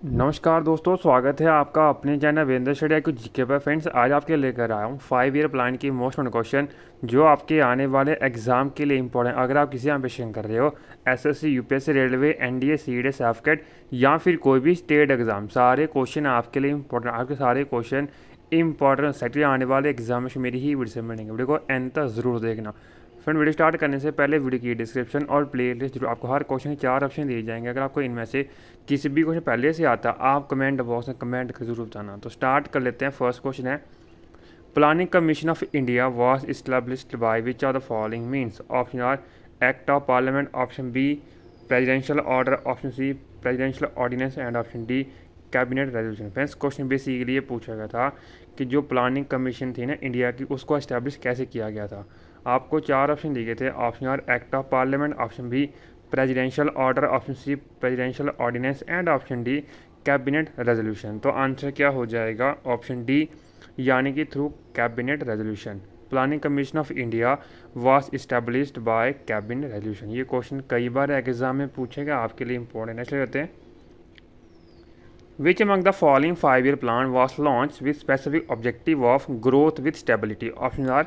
नमस्कार दोस्तों, स्वागत है आपका अपने चैनल वीरेंद्र स्टडी कुछ जीके पर। फ्रेंड्स, आज आपके लेकर आया हूँ 5 ईयर प्लान की मोस्ट इम्पोर्टेंट क्वेश्चन जो आपके आने वाले एग्जाम के लिए इंपॉर्टेंट। अगर आप किसी एम्बिशन कर रहे हो, SSC, UPSC, railway, NDA, CDS, सैफकेट या फिर कोई भी स्टेट एग्जाम, सारे क्वेश्चन आपके लिए इंपॉर्टेंट। आपके सारे क्वेश्चन इंपॉर्टेंट सेक्टर आने वाले एग्जाम में मेरी ही वीडियो से मिलेंगे। वीडियो को एंड तक ज़रूर देखना। फ्रेंड, वीडियो स्टार्ट करने से पहले वीडियो की डिस्क्रिप्शन और प्लेलिस्ट जरूर, आपको हर क्वेश्चन के 4 ऑप्शन दिए जाएंगे। अगर आपको इनमें से किसी भी क्वेश्चन पहले से आता आप कमेंट बॉक्स में कमेंट कर जरूर बताना। तो स्टार्ट कर लेते हैं। फर्स्ट क्वेश्चन है, planning commission of India was established by which of the following means? Option R act of parliament, option B presidential order, option C presidential ordinance and option D cabinet resolution. Friends, question basically ये पूछा गया था कि जो planning commission थी ना India की, उसको एस्टेब्लिश कैसे किया गया था। आपको 4 ऑप्शन दिए गए थे। Option R act of parliament, option B presidential order, option C presidential ordinance and option D cabinet resolution. तो आंसर क्या हो जाएगा? ऑप्शन डी, यानी कि through cabinet resolution. Planning commission of India was established by cabinet resolution. ये क्वेश्चन कई बार एग्जाम में पूछेगा, आपके लिए इंपॉर्टेंट है। इसलिए कहते हैं, Which among the following 5-year plan was launched with specific objective of growth with stability? Options are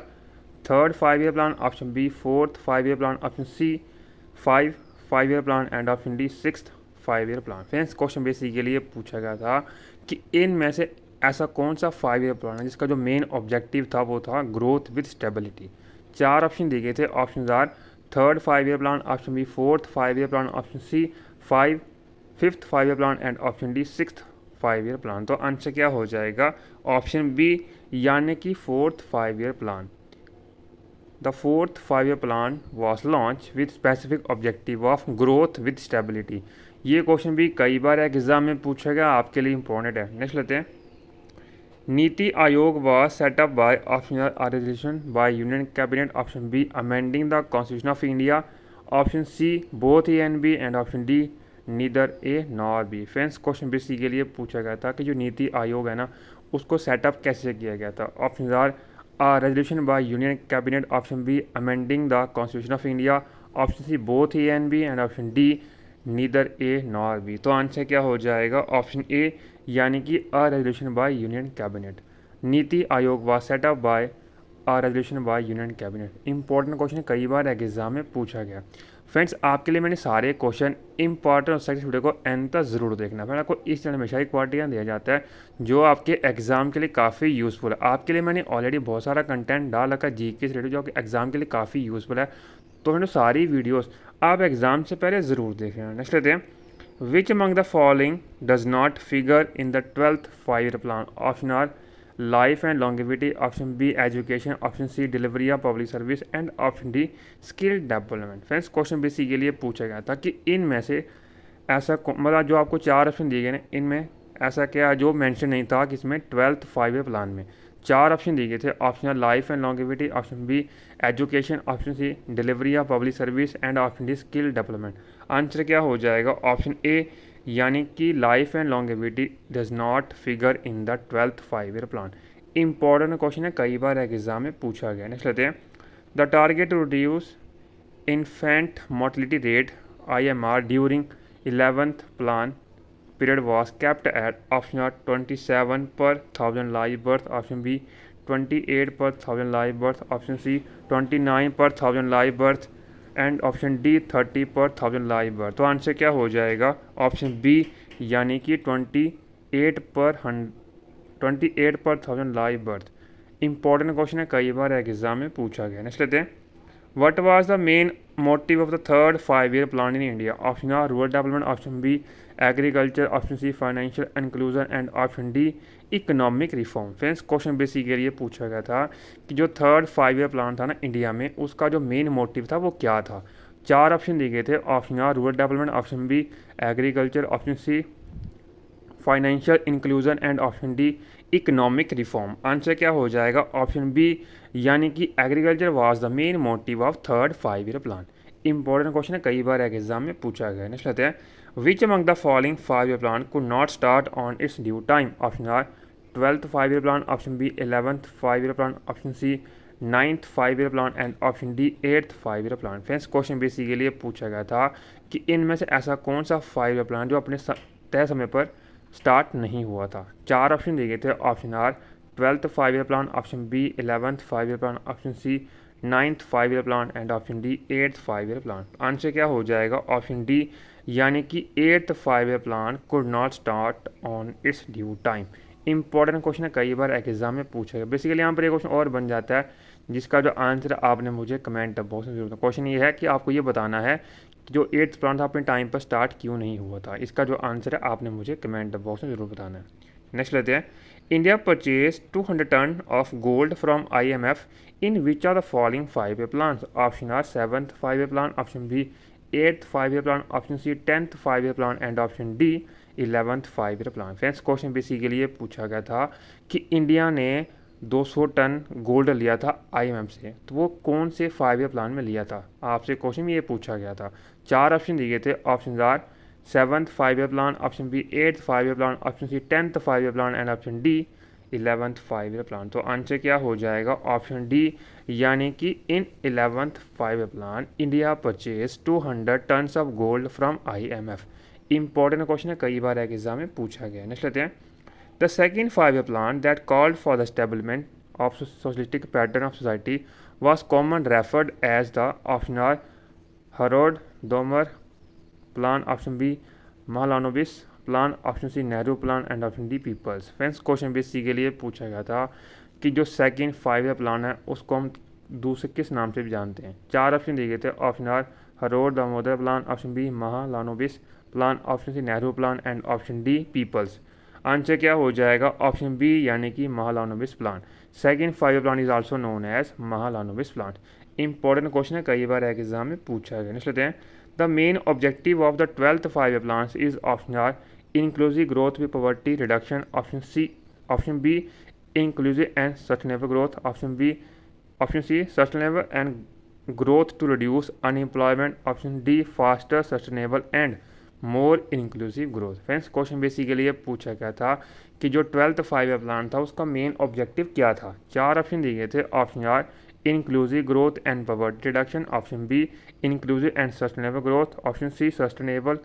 third 5-year plan, option B fourth 5-year plan, option C 5-year plan and option D sixth 5-year plan। Friends, question basically ये पूछा गया था कि इनमें से ऐसा कौन सा 5-year प्लान है जिसका जो मेन ऑब्जेक्टिव था वो था ग्रोथ विद स्टेबिलिटी। 4 ऑप्शन दिए गए थे। Option are third 5-year plan, option B fourth 5-year plan, option C fifth 5-year plan and option D sixth 5-year plan. तो आंसर क्या हो जाएगा? ऑप्शन बी, यानी कि fourth 5-year plan. The fourth 5-year plan was launch with specific objective of growth with stability. ये क्वेश्चन भी कई बार एग्जाम में पूछा गया, आपके लिए इंपॉर्टेंट है। नेक्स्ट लेते हैं, Niti Aayog was set up by option R resolution by union cabinet, option B amending the constitution of India, option C both A and B and option D neither A nor B. Friends, question basically के लिए पूछा गया था कि जो नीति आयोग है ना, उसको सेटअप कैसे किया गया था। Option R resolution by union cabinet, option B amending the constitution of India, option C both A and B and option D neither A nor B. तो आंसर क्या हो जाएगा? ऑप्शन ए, यानी कि a resolution by union cabinet. Niti Aayog was set up by a resolution by union cabinet. Important question कई बार exam में पूछा गया। फ्रेंड्स, आपके लिए मैंने सारे क्वेश्चन इंपॉर्टेंट और वीडियो को एंड तक ज़रूर देखना। फ्रेंड, आपको इस चैनल में हमेशा एक क्वार्टियाँ दिया जाता है जो आपके एग्जाम के लिए काफ़ी यूज़फुल है। आपके लिए मैंने ऑलरेडी बहुत सारा कंटेंट डाल रखा जी के रिलेटेड जो आपके एग्जाम के लिए काफ़ी यूज़फुल है। तो फ्रेंड, सारी वीडियोस आप एग्जाम से पहले ज़रूर देखें। नेक्स्ट लेते हैं, which among the following does not figure in the 12th 5-year plan? Option R life and longevity, option B education, option C delivery of public service and option D skill development. Friends, question basically लिए पूछा गया था कि इनमें से ऐसा मतलब जो आपको 4 ऑप्शन दिए गए ना, इनमें ऐसा क्या जो मेंशन नहीं था कि इसमें 12th 5-year प्लान में। 4 ऑप्शन दिए गए थे। Option life and longevity, option B education, option C delivery of public service and option D skill development. Answer क्या हो जाएगा? ऑप्शन ए, यानी कि life and longevity does not figure in the 12th 5-year plan. Important question है, कई बार exam में पूछा गया। नेक्स्ट लेते हैं, the target to reduce infant mortality rate IMR during 11th plan period was kept at option are 27 per 1000 live birth, option B 28 per 1000 live birth, option C 29 per 1000 live birth and option D 30 पर 1000 live birth. तो answer क्या हो जाएगा? Option B, यानी कि 28 पर 1000 live birth. Important question है, कई बार एग्जाम में पूछा गया। नेक्स्ट लेते हैं, What was the main motive of the third 5-year plan in India? Option A rural development, option B agriculture, option C financial inclusion and option D economic reform। Friends, question basically ये पूछा गया था कि जो third 5-year plan था ना India में, उसका जो मेन मोटिव था वो क्या था। 4 ऑप्शन दिए गए थे। Option A rural development, option B agriculture, option C financial inclusion and option D economic reform. Answer क्या हो जाएगा? ऑप्शन बी, यानी कि agriculture was the main motive of third 5-year plan. Important question है, कई बार एग्जाम में पूछा गया है। नेक्स्ट लेते हैं, which among the following 5-year plan could not start on its due time? Option R 12th 5-year plan, option B 11th 5-year plan, option C 9th 5-year plan and option D 8th 5-year plan. Friends, question basically पूछा गया था कि इनमें से ऐसा कौन सा 5-year plan जो अपने तय समय पर स्टार्ट नहीं हुआ था। 4 ऑप्शन दिए गए थे, option R 12th 5 year plan, option B 11th 5 year plan, option C 9th 5 year plan and option D 8th 5 year plan. Answer क्या हो जाएगा? ऑप्शन डी यानी कि 8th 5 year plan could not start on its due time. Important question है, कई बार exam में पूछा गया। बेसिकली यहाँ पर एक क्वेश्चन और बन जाता है जिसका जो आंसर आपने मुझे कमेंट बॉक्स में जरूर। क्वेश्चन ये है कि आपको ये बताना है कि जो 8th प्लान था अपने टाइम पर स्टार्ट क्यों नहीं हुआ था। इसका जो आंसर है आपने मुझे कमेंट बॉक्स में जरूर बताना है। नेक्स्ट लेते हैं, India purchase 200 ton of gold from IMF in which are the following 5 year plan. Option R 7th 5 year plan, option B 8th 5 year plan, option C 10th 5 year plan and option D 11th 5 year plan. Friends question basically ये पूछा गया था कि India ने 200 ton gold लिया था IMF से, तो वो कौन से 5 ईयर प्लान में लिया था। आपसे क्वेश्चन में ये पूछा गया था। 4 ऑप्शन दिए गए थे, option R 7th 5 year plan, option B 8th 5 year plan, option C 10th 5 year plan and option D 11th 5 year plan. तो आंसर क्या हो जाएगा? ऑप्शन डी यानी कि in 11th 5 year plan India purchase 200 tons of gold from IMF। Important question है, कई बार exam में पूछा गया है। नेक्स्ट लेते हैं, the second 5 year plan that called for the establishment of socialistic pattern of society was common referred as the option R Harrod Domar plan, option B Mahalanobis plan, option C Nehru plan and option D people's. Friends question basically के लिए पूछा गया था कि जो second 5 year plan है उसको हम दूसरे किस नाम से भी जानते हैं। 4 ऑप्शन दिए गए थे, option R Harrod Damodar plan, option B Mahalanobis plan, option C Nehru plan and option D people's. Answer क्या हो जाएगा? ऑप्शन बी यानी कि Mahalanobis plan. Second 5 year plan is also known as Mahalanobis plan. Important question है, कई बार एग्जाम में पूछा गया। नेक्स्ट लेते हैं, the main objective of the 12th 5 year plan is option R inclusive growth with poverty reduction, option B inclusive and sustainable growth, option C sustainable and growth to reduce unemployment, option D faster sustainable and more inclusive growth। Friends question basically ये पूछा गया था कि जो 12th 5 year plan था उसका main objective क्या था। 4 ऑप्शन दिए गए थे, option A inclusive growth and poverty reduction, option B inclusive and sustainable growth, option C sustainable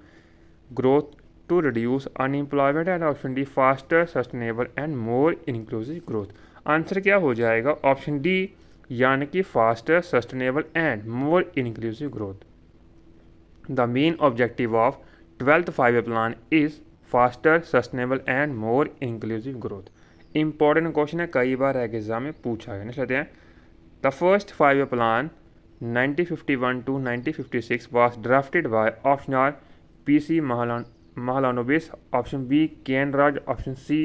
growth to reduce unemployment and option D faster sustainable and more inclusive growth. Answer क्या हो जाएगा? Option D यानी कि faster sustainable and more inclusive growth. The main objective of 12th 5 year plan is faster sustainable and more inclusive growth. Important question है, कई बार exam में पूछा गया। नेक्स्ट लेते हैं, the first 5 year plan 1951 to 1956 was drafted by option A PC Mahalanobis, option B KN Raj, option C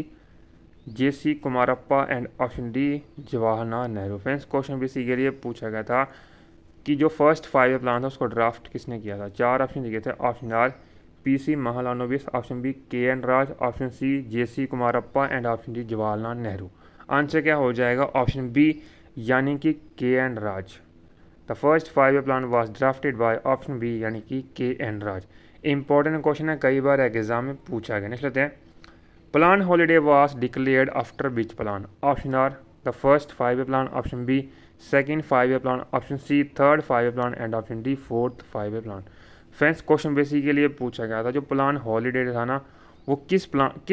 JC Kumarappa and option D Jawaharlal Nehru. Friends question basically ये पूछा गया था कि जो फर्स्ट 5 ईयर प्लान था उसको ड्राफ्ट किसने किया था। 4 ऑप्शन दिए थे, option A PC Mahalanobis, option B KN Raj, option C JC Kumarappa and option D Jawaharlal Nehru. Answer क्या हो जाएगा? ऑप्शन बी यानी कि KN Raj. The first 5 year plan was drafted by option B यानी कि KN राज। इंपॉर्टेंट क्वेश्चन है, कई बार एग्जाम में पूछा गया। नेक्स्ट लेते हैं, plan holiday was declared after which plan. Option A the first 5 year plan, option B second 5 year plan, option C third 5 year plan and option D fourth 5 year plan. Friends question basically लिए पूछा गया था जो plan holiday था ना वो किस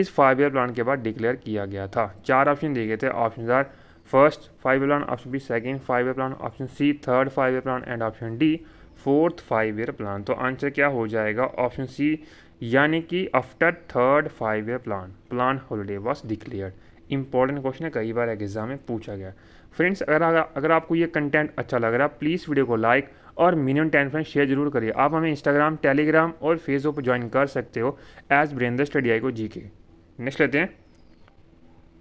5 year plan के बाद डिक्लेयर किया गया था। 4 ऑप्शन दिए गए थे, option A first 5 year plan, option B second 5 year plan, option C third 5 year plan and option D fourth 5 year plan. तो आंसर क्या हो जाएगा? ऑप्शन सी यानी कि after third 5 year plan holiday was declared. Important question है, कई बार exam में पूछा गया। फ्रेंड्स अगर आपको ये कंटेंट अच्छा लग रहा है प्लीज़ वीडियो को लाइक और मिनिमम 10 फ्रेंड्स शेयर जरूर करिए। आप हमें इंस्टाग्राम, टेलीग्राम और फेसबुक पर ज्वाइन कर सकते हो एज ब्रेन स्टडी आई को GK। नेक्स्ट लेते हैं,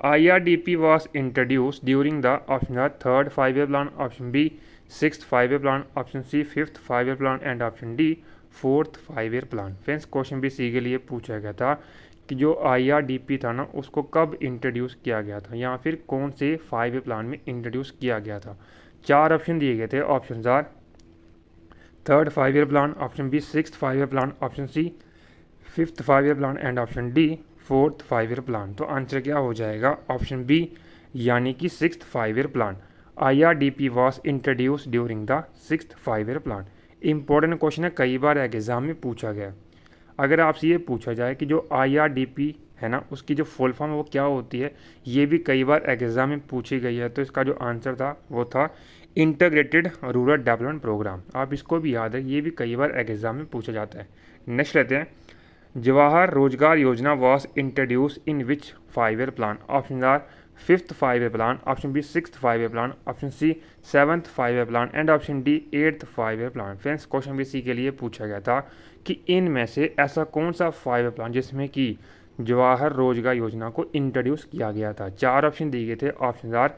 IRDP was introduce during the option are third 5 year plan, option B 6th 5 year plan, option C 5th 5 year plan and option D 4th 5 year plan. Friends question भी सी के लिए पूछा गया था कि जो IRDP था ना उसको कब इंट्रोड्यूस किया गया था या फिर कौन से 5 ईयर प्लान में इंट्रोड्यूस किया गया था। 4 ऑप्शन दिए गए थे, option are third 5 year plan, option B 6th 5 year plan, option C 5th 5 year plan and option D 4th 5 year plan. तो आंसर क्या हो जाएगा? ऑप्शन बी यानी कि 6th 5 year plan. IRDP was introduce during the 6th 5 year plan. Important question है, कई बार exam में पूछा गया। अगर आपसे ये पूछा जाए कि जो IRDP है ना, उसकी जो फुल फॉर्म है वो क्या होती है, ये भी कई बार एग्जाम में पूछी गई है। तो इसका जो आंसर था वो था इंटीग्रेटेड रूरल डेवलपमेंट प्रोग्राम। आप इसको भी याद है, ये भी कई बार एग्जाम में पूछा जाता है। नेक्स्ट लेते हैं, Jawahar Rozgar Yojana was introduce in which 5 year plan. Option A 5th 5 year plan, option B 6th 5 year plan, option C 7th 5 year plan and option D 8th 5 year plan. Friends question भी सी के लिए पूछा गया था कि इनमें से ऐसा कौन सा 5 ईयर प्लान जिसमें कि जवाहर रोजगार योजना को इंट्रोड्यूस किया गया था। 4 ऑप्शन दिए गए थे, option A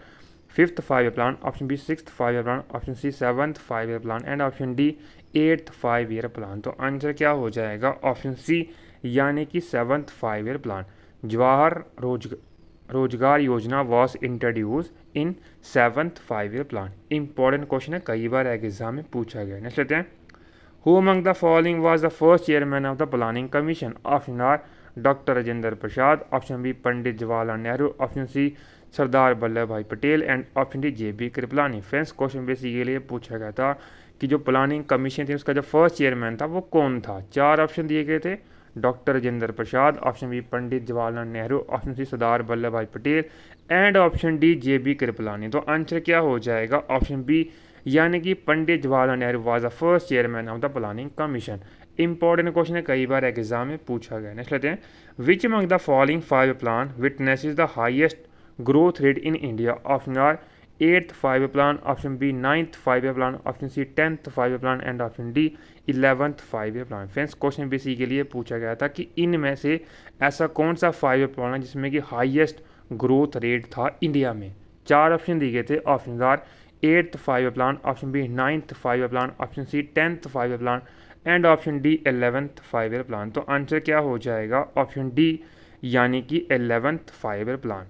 5th 5 year plan, option B 6th 5 year plan, option C 7th 5 year plan and option D 8th 5 year plan. तो आंसर क्या हो जाएगा, ऑप्शन सी यानी कि 7th 5 year plan. Jawahar Rozgar Yojana was introduce in 7th 5 year plan. Important question है, कई बार exam में पूछा गया। नेक्स्ट लेते हैं, who among the following was the first chairman of the planning commission. Option R doctor Rajendra Prasad, option B Pandit Jawaharlal Nehru, option C Sardar Vallabh Bhai Patel and option D J B Kripalani. Friends question basic के लिए पूछा गया था कि जो प्लानिंग कमीशन थी उसका जो फर्स्ट चेयरमैन था वो कौन था। 4 ऑप्शन दिए गए थे, doctor Rajendra Prasad, option B Pandit Jawaharlal Nehru, option C Sardar Vallabh Bhai Patel and option D J B Kripalani. तो आंसर क्या हो जाएगा, ऑप्शन बी यानी कि Pandit Jawaharlal Nehru was the first chairman of the planning commission. Important question है, कई बार एग्जाम में पूछा गया। नेक्स्ट लेते हैं, which among the following 5 plan witnesses the highest growth rate in India. Option A 8th 5 plan, option B 9th 5 plan, option C 10th 5 plan and option D 11th 5 plan. Friends question भी सी के लिए पूछा गया था कि इनमें से ऐसा कौन सा 5 प्लान है जिसमें कि हाईएस्ट ग्रोथ रेट था इंडिया में। 4 ऑप्शन दिए गए थे, option A 8th 5 plan, option B 9th 5 plan, option C 10th 5 plan and option D 11th 5 plan. तो आंसर क्या हो जाएगा, ऑप्शन डी यानी कि 11th 5 प्लान।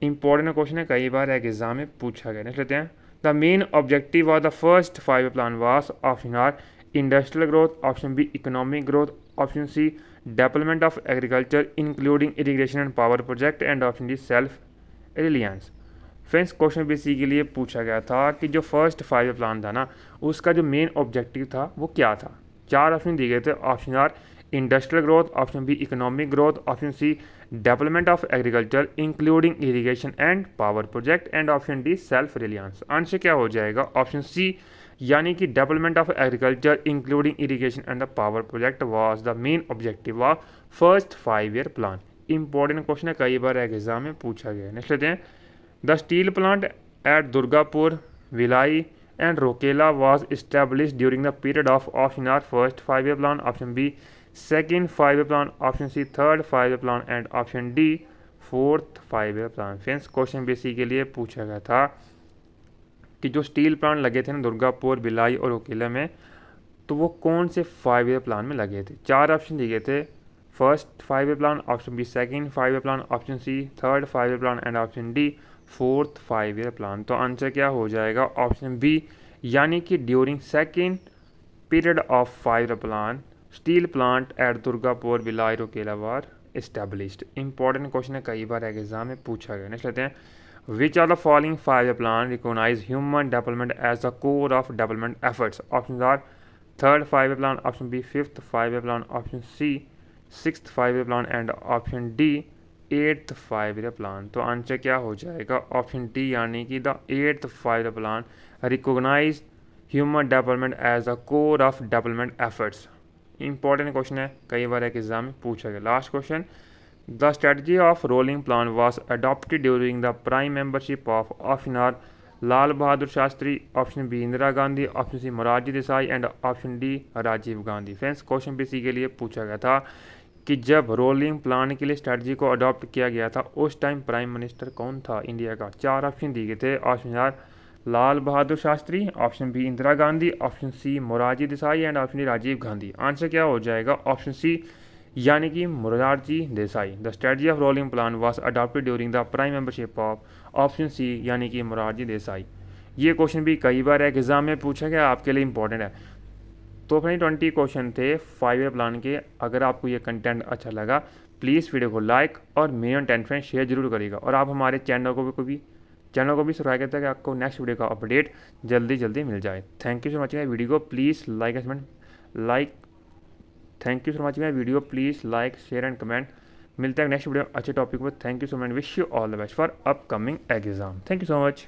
इंपॉर्टेंट क्वेश्चन है, कई बार एग्जाम में पूछा गया। नेक्स्ट लेते हैं, the main objective of the first 5 plan was. Option A industrial growth, option B economic growth, option C development of agriculture including irrigation and power project and option D self reliance. Friends question भी सी के लिए पूछा गया था कि जो first 5 plan था ना उसका जो मेन ऑब्जेक्टिव था वो क्या था। 4 ऑप्शन दिए गए थे, option A industrial growth, option B economic growth, option C development of agriculture including irrigation and power project and option D self reliance. Answer क्या हो जाएगा, ऑप्शन सी यानी कि development of agriculture including irrigation and the power project was the main objective of first 5 year plan. Important question है, कई बार exam में पूछा गया। नेक्स्ट लेते हैं, the steel plant at Durgapur Bhilai and Rourkela was established during the period of option R first 5 year plan, option B second 5 year plan, option C third 5 year plan and option D fourth 5 year plan। Friends question basic के लिए पूछा गया था कि जो steel plant लगे थे ना दुर्गापुर भिलाई और रोकेला में, तो वो कौन से 5 ईयर प्लान में लगे थे। 4 ऑप्शन दिए गए थे, first 5 year plan, option B second 5 year plan, option C third 5 year plan and option D fourth 5 year plan. तो आंसर क्या हो जाएगा, ऑप्शन बी यानी कि during second period of 5 year plan steel plant at Durgapur Bhilai Rourkela were established. Important question है, कई बार exam में पूछा गया। नेक्स्ट लेते हैं, which are the following 5 year plan recognise human development as the core of development efforts. Option are third 5 year plan, option B fifth 5 year plan, option C sixth 5 year plan and option D 8th 5 year plan. तो answer क्या हो जाएगा, option D यानी कि the 8th 5 year plan recognise human development as the core of development efforts. Important question है, कई बार एक एग्जाम में पूछा गया। Last question, the strategy of rolling plan was adopted during the prime membership of option A Lal Bahadur Shastri, option B Indira Gandhi, option C Morarji Desai and option D Rajiv Gandhi. Friends question भी इसी के लिए पूछा गया था कि जब रोलिंग प्लान के लिए स्ट्रेटजी को अडॉप्ट किया गया था उस टाइम प्राइम मिनिस्टर कौन था इंडिया का। 4 ऑप्शन दिए गए थे, option A Lal Bahadur Shastri, option B Indira Gandhi, option C Morarji Desai and option D Rajiv Gandhi. Answer क्या हो जाएगा, ऑप्शन सी यानी कि Morarji Desai. The strategy of rolling plan was adopted during the prime membership of option C यानी कि मोरारजी देसाई। ये क्वेश्चन भी कई बार एग्जाम में पूछा गया, आपके लिए इंपॉर्टेंट है। तो फ्रेंड 20 क्वेश्चन थे 5 ईयर प्लान के। अगर आपको ये कंटेंट अच्छा लगा प्लीज़ वीडियो को लाइक और मेरे और 10 फ्रेंड शेयर जरूर करिएगा और आप हमारे चैनल को भी सब्सक्राइब करते हैं कि आपको नेक्स्ट वीडियो का अपडेट जल्दी मिल जाए। Thank you so much. Video को please like thank you so much. Video please like share and comment मिलते हैं नेक्स्ट वीडियो अच्छे टॉपिक पर। Thank you so much, wish you all the best for upcoming exam. Thank you so much.